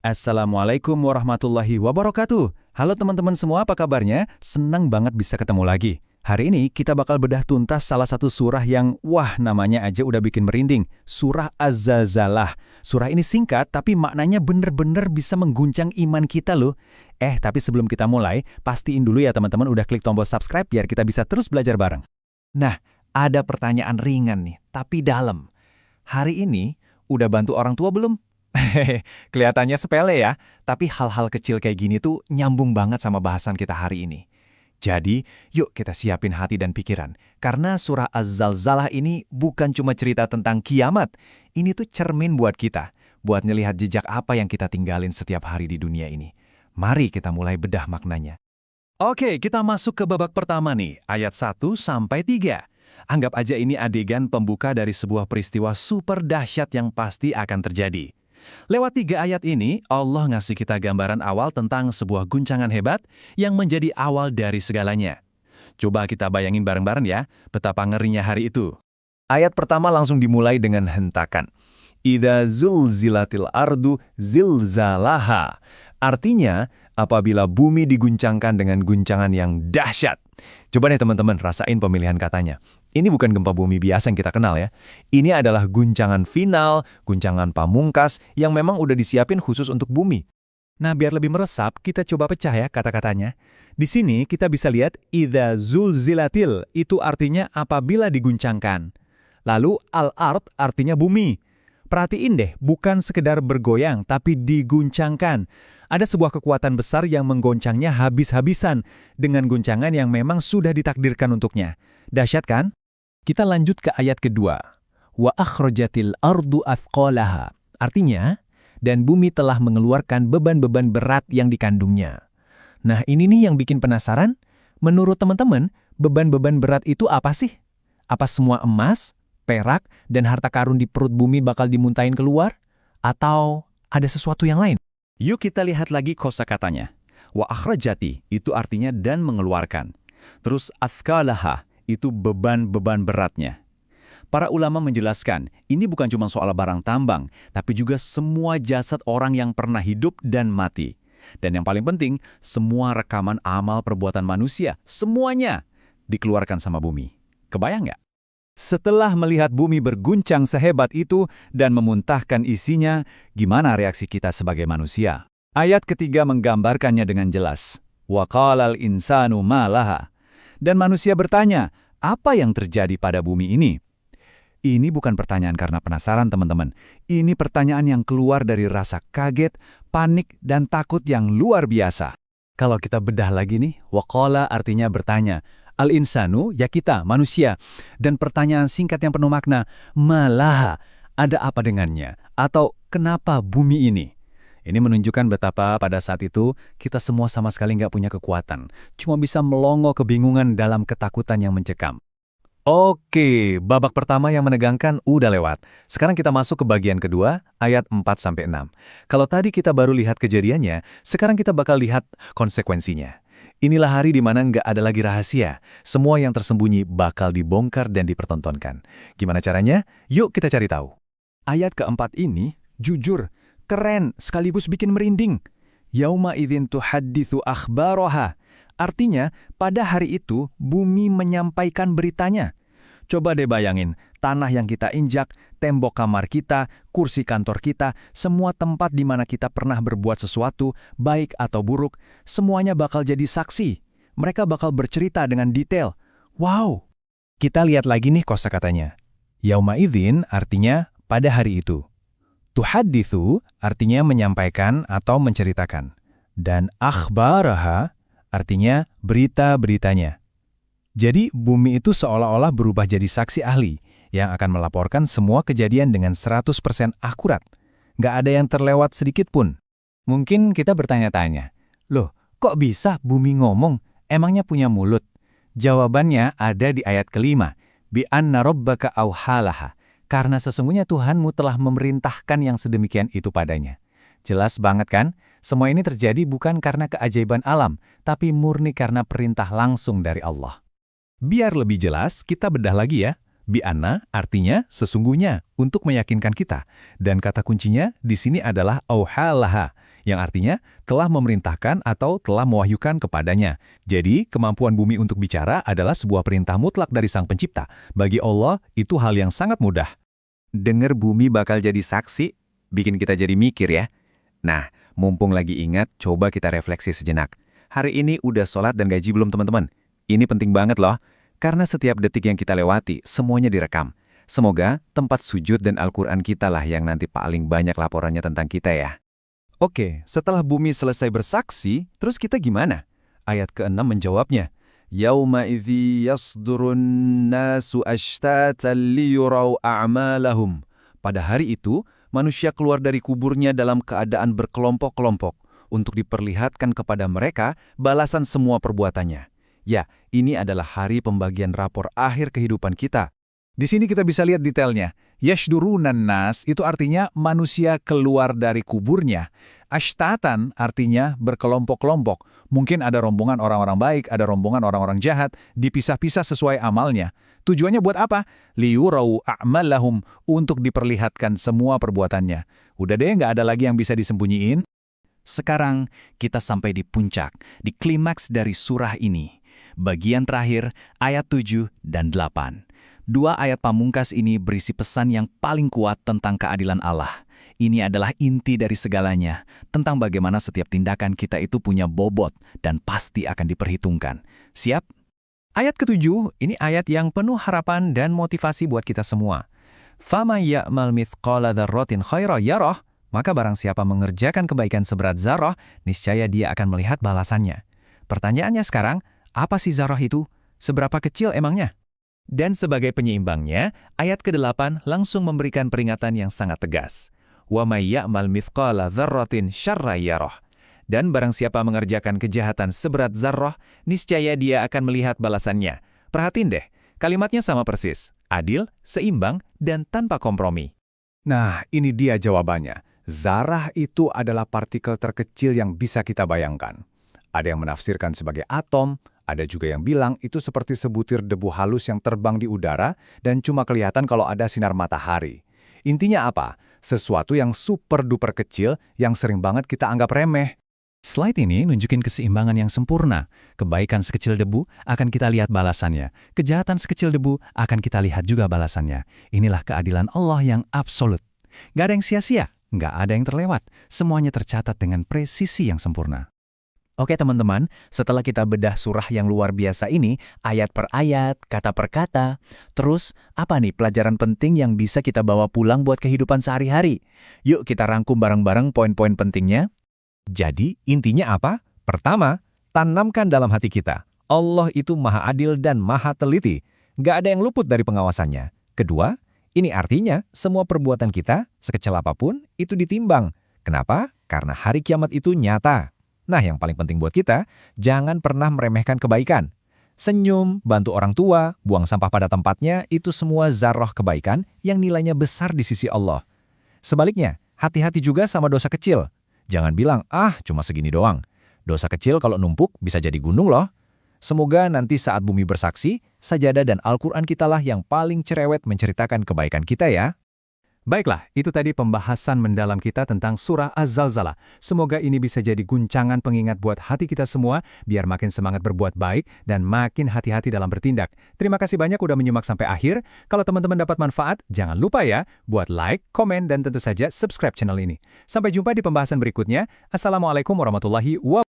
Assalamualaikum warahmatullahi wabarakatuh. Halo teman-teman semua, apa kabarnya? Senang banget bisa ketemu lagi. Hari ini kita bakal bedah tuntas salah satu surah yang, namanya aja udah bikin merinding. Surah Az-Zalzalah. Surah ini singkat, tapi maknanya bener-bener bisa mengguncang iman kita loh. Tapi sebelum kita mulai, pastiin dulu ya teman-teman udah klik tombol subscribe biar kita bisa terus belajar bareng. Nah, ada pertanyaan ringan nih, tapi dalam. Hari ini, udah bantu orang tua belum? Kelihatannya sepele ya, tapi hal-hal kecil kayak gini tuh nyambung banget sama bahasan kita hari ini. Jadi, yuk kita siapin hati dan pikiran. Karena surah Az-Zalzalah ini bukan cuma cerita tentang kiamat. Ini tuh cermin buat kita, buat ngelihat jejak apa yang kita tinggalin setiap hari di dunia ini. Mari kita mulai bedah maknanya. Oke, kita masuk ke babak pertama nih, ayat 1-3. Anggap aja ini adegan pembuka dari sebuah peristiwa super dahsyat yang pasti akan terjadi. Lewat 3 ayat ini, Allah ngasih kita gambaran awal tentang sebuah guncangan hebat yang menjadi awal dari segalanya. Coba kita bayangin bareng-bareng ya, betapa ngerinya hari itu. Ayat pertama langsung dimulai dengan hentakan. Idza zulzilatil ardu zilzalaha. Artinya, apabila bumi diguncangkan dengan guncangan yang dahsyat. Coba deh teman-teman rasain pemilihan katanya. Ini bukan gempa bumi biasa yang kita kenal ya. Ini adalah guncangan final, guncangan pamungkas yang memang udah disiapin khusus untuk bumi. Nah, biar lebih meresap, kita coba pecah ya kata-katanya. Di sini kita bisa lihat idza zulzilatil, itu artinya apabila diguncangkan. Lalu al-ard artinya bumi. Perhatiin deh, bukan sekedar bergoyang, tapi diguncangkan. Ada sebuah kekuatan besar yang menggoncangnya habis-habisan dengan guncangan yang memang sudah ditakdirkan untuknya. Dahsyat kan? Kita lanjut ke ayat kedua. Wa akhrajatil ardu athqalaha. Artinya, dan bumi telah mengeluarkan beban-beban berat yang dikandungnya. Nah, ini nih yang bikin penasaran. Menurut teman-teman, beban-beban berat itu apa sih? Apa semua emas, perak, dan harta karun di perut bumi bakal dimuntahin keluar? Atau ada sesuatu yang lain? Yuk kita lihat lagi kosakatanya. Wa akhrajati itu artinya dan mengeluarkan. Terus athqalaha itu beban-beban beratnya. Para ulama menjelaskan, ini bukan cuma soal barang tambang, tapi juga semua jasad orang yang pernah hidup dan mati. Dan yang paling penting, semua rekaman amal perbuatan manusia, semuanya dikeluarkan sama bumi. Kebayang nggak? Setelah melihat bumi berguncang sehebat itu dan memuntahkan isinya, gimana reaksi kita sebagai manusia? Ayat ketiga menggambarkannya dengan jelas. Wa qalal insanu ma laha. Dan manusia bertanya, apa yang terjadi pada bumi ini? Ini bukan pertanyaan karena penasaran teman-teman. Ini pertanyaan yang keluar dari rasa kaget, panik, dan takut yang luar biasa. Kalau kita bedah lagi nih, waqala artinya bertanya. Al-insanu, ya kita, manusia. Dan pertanyaan singkat yang penuh makna, malaha, ada apa dengannya? Atau kenapa bumi ini? Ini menunjukkan betapa pada saat itu kita semua sama sekali nggak punya kekuatan. Cuma bisa melongo kebingungan dalam ketakutan yang mencekam. Oke, babak pertama yang menegangkan udah lewat. Sekarang kita masuk ke bagian kedua, ayat 4-6. Kalau tadi kita baru lihat kejadiannya, sekarang kita bakal lihat konsekuensinya. Inilah hari di mana nggak ada lagi rahasia. Semua yang tersembunyi bakal dibongkar dan dipertontonkan. Gimana caranya? Yuk kita cari tahu. Ayat keempat ini, jujur, keren, sekaligus bikin merinding. Yauma idzin tuhadditsu akhbaraha. Artinya, pada hari itu, bumi menyampaikan beritanya. Coba deh bayangin, tanah yang kita injak, tembok kamar kita, kursi kantor kita, semua tempat di mana kita pernah berbuat sesuatu, baik atau buruk, semuanya bakal jadi saksi. Mereka bakal bercerita dengan detail. Wow! Kita lihat lagi nih kosakatanya. Yauma idzin artinya pada hari itu. Tuhadditsu artinya menyampaikan atau menceritakan. Dan akhbaraha artinya berita-beritanya. Jadi bumi itu seolah-olah berubah jadi saksi ahli yang akan melaporkan semua kejadian dengan 100% akurat. Nggak ada yang terlewat sedikit pun. Mungkin kita bertanya-tanya, loh kok bisa bumi ngomong? Emangnya punya mulut? Jawabannya ada di ayat kelima. Bi anna rabbaka awhalaha. Karena sesungguhnya Tuhanmu telah memerintahkan yang sedemikian itu padanya. Jelas banget kan? Semua ini terjadi bukan karena keajaiban alam, tapi murni karena perintah langsung dari Allah. Biar lebih jelas, kita bedah lagi ya. Bi'anna artinya sesungguhnya, untuk meyakinkan kita. Dan kata kuncinya di sini adalah auhalaha, yang artinya telah memerintahkan atau telah mewahyukan kepadanya. Jadi, kemampuan bumi untuk bicara adalah sebuah perintah mutlak dari Sang Pencipta. Bagi Allah, itu hal yang sangat mudah. Dengar bumi bakal jadi saksi, bikin kita jadi mikir ya. Nah, mumpung lagi ingat, coba kita refleksi sejenak. Hari ini udah sholat dan gaji belum teman-teman? Ini penting banget loh, karena setiap detik yang kita lewati, semuanya direkam. Semoga tempat sujud dan Al-Quran kita lah yang nanti paling banyak laporannya tentang kita ya. Oke, setelah bumi selesai bersaksi, terus kita gimana? Ayat ke-6 menjawabnya. Yauma idzi yasdurun nasu ashtatan liyurau a'malahum. Pada hari itu, manusia keluar dari kuburnya dalam keadaan berkelompok-kelompok untuk diperlihatkan kepada mereka balasan semua perbuatannya. Ya, ini adalah hari pembagian rapor akhir kehidupan kita. Di sini kita bisa lihat detailnya. Yashdurunan nas itu artinya manusia keluar dari kuburnya. Ashtatan artinya berkelompok-kelompok. Mungkin ada rombongan orang-orang baik, ada rombongan orang-orang jahat, dipisah-pisah sesuai amalnya. Tujuannya buat apa? Liyurau a'malahum, untuk diperlihatkan semua perbuatannya. Udah deh, nggak ada lagi yang bisa disembunyiin. Sekarang kita sampai di puncak, di klimaks dari surah ini. Bagian terakhir, ayat 7 dan 8. Dua ayat pamungkas ini berisi pesan yang paling kuat tentang keadilan Allah. Ini adalah inti dari segalanya, tentang bagaimana setiap tindakan kita itu punya bobot dan pasti akan diperhitungkan. Siap? Ayat ke-7, ini ayat yang penuh harapan dan motivasi buat kita semua. فَمَنْ يَأْمَلْ مِثْقَالَ ذَرَّةٍ خَيْرًا يَرَهُ. Maka barang siapa mengerjakan kebaikan seberat zarah, niscaya dia akan melihat balasannya. Pertanyaannya sekarang, apa sih zarah itu? Seberapa kecil emangnya? Dan sebagai penyeimbangnya, ayat ke-8 langsung memberikan peringatan yang sangat tegas. وَمَنْ يَأْمَلْ مِثْقَالَ ذَرَّةٍ شَرًّا يَرَهُ. Dan barang siapa mengerjakan kejahatan seberat zarah, niscaya dia akan melihat balasannya. Perhatiin deh, kalimatnya sama persis, adil, seimbang, dan tanpa kompromi. Nah, ini dia jawabannya. Zarah itu adalah partikel terkecil yang bisa kita bayangkan. Ada yang menafsirkan sebagai atom, ada juga yang bilang itu seperti sebutir debu halus yang terbang di udara dan cuma kelihatan kalau ada sinar matahari. Intinya apa? Sesuatu yang super-duper kecil yang sering banget kita anggap remeh. Slide ini nunjukin keseimbangan yang sempurna. Kebaikan sekecil debu akan kita lihat balasannya. Kejahatan sekecil debu akan kita lihat juga balasannya. Inilah keadilan Allah yang absolut. Gak ada yang sia-sia, gak ada yang terlewat. Semuanya tercatat dengan presisi yang sempurna. Oke teman-teman, setelah kita bedah surah yang luar biasa ini, ayat per ayat, kata per kata, terus apa nih pelajaran penting yang bisa kita bawa pulang buat kehidupan sehari-hari? Yuk kita rangkum bareng-bareng poin-poin pentingnya. Jadi intinya apa? Pertama, tanamkan dalam hati kita. Allah itu maha adil dan maha teliti. Gak ada yang luput dari pengawasannya. Kedua, ini artinya semua perbuatan kita, sekecil apapun, itu ditimbang. Kenapa? Karena hari kiamat itu nyata. Nah, yang paling penting buat kita, jangan pernah meremehkan kebaikan. Senyum, bantu orang tua, buang sampah pada tempatnya, itu semua zarah kebaikan yang nilainya besar di sisi Allah. Sebaliknya, hati-hati juga sama dosa kecil. Jangan bilang, cuma segini doang. Dosa kecil kalau numpuk bisa jadi gunung loh. Semoga nanti saat bumi bersaksi, sajadah dan Al-Quran kitalah yang paling cerewet menceritakan kebaikan kita ya. Baiklah, itu tadi pembahasan mendalam kita tentang surah Az-Zalzalah. Semoga ini bisa jadi guncangan pengingat buat hati kita semua, biar makin semangat berbuat baik dan makin hati-hati dalam bertindak. Terima kasih banyak udah menyimak sampai akhir. Kalau teman-teman dapat manfaat, jangan lupa ya, buat like, komen, dan tentu saja subscribe channel ini. Sampai jumpa di pembahasan berikutnya. Assalamualaikum warahmatullahi wabarakatuh.